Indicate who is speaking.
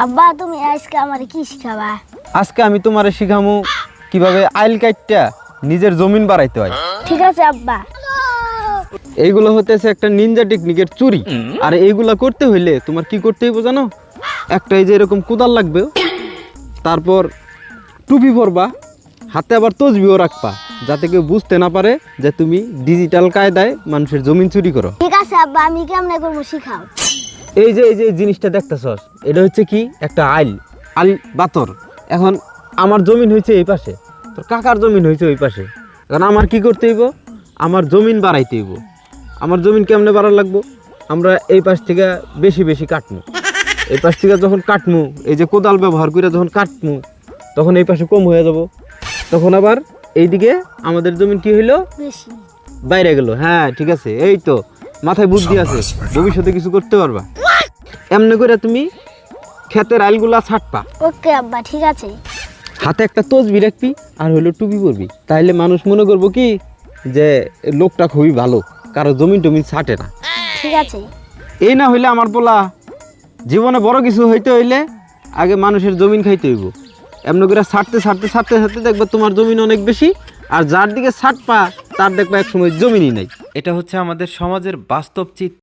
Speaker 1: আব্বা তুমি আজকে আমারে কি শিখাবা?
Speaker 2: আজকে আমি তোমারে শিখামু কিভাবে আইল কাটটা নিজের জমিন বাড়াইতে হয়।
Speaker 1: ঠিক আছে আব্বা।
Speaker 2: এইগুলো হতেছে একটা নিনজা টেকনিকের চুরি। আর এইগুলা করতে হইলে তোমার কি করতে হইব জানো? একটা এই যে এরকম কোদাল লাগবে, তারপর টুপি পরবা, হাতে আবার তসবিও রাখবা, যাতে কেউ বুঝতে না পারে যে তুমি ডিজিটাল কায়দায় মানুষের জমিন চুরি করো।
Speaker 1: ঠিক আছে আব্বা, আমি কেমনে করবো শিখাও।
Speaker 2: এই যে জিনিসটা দেখতেছস, এটা হচ্ছে কি একটা আইল বাতর। এখন আমার জমিন হয়েছে এই পাশে, তোর কাকার জমিন হয়েছে ওই পাশে। এখন আমার কি করতে হইব? আমার জমিন বাড়াইতে হইব। আমার জমিন কেমনে বাড়া লাগবো? আমরা এই পাশ থেকে বেশি বেশি কাটমু। এই পাশ থেকে যখন কাটমু, এই যে কোদাল ব্যবহার করে যখন কাটমু, তখন এই পাশে কম হয়ে যাব। তখন আবার এইদিকে আমাদের জমিন কি হইলো?
Speaker 1: বেশি
Speaker 2: বাইরে গেল। হ্যাঁ ঠিক আছে, এই তো মাথায় বুদ্ধি আছে, ভবিষ্যতে কিছু করতে পারবা। এমনি করে তুমি ক্ষেতের আইলগুলা ছাটপা,
Speaker 1: ওকে আব্বা, ঠিক আছে।
Speaker 2: হাতে একটা তসবি রাখবি আর হইলো টুপি পরবি। তাইলে মানুষ মনে করবো কি যে লোকটা খুবই ভালো, কারো জমিন টমিন ছাটে না।
Speaker 1: ঠিক আছে।
Speaker 2: এই না হইলে আমার বলা জীবনে বড় কিছু হইতে হইলে আগে মানুষের জমিন খাইতে হইব। এমনি করে ছাড়তে ছাড়তে ছাড়তে ছাড়তে দেখবে তোমার জমিন অনেক বেশি, আর যার দিকে ছাটপা তার দেখবা এক সময় জমিনই নাই।
Speaker 3: এটা হচ্ছে আমাদের সমাজের বাস্তব চিত্র।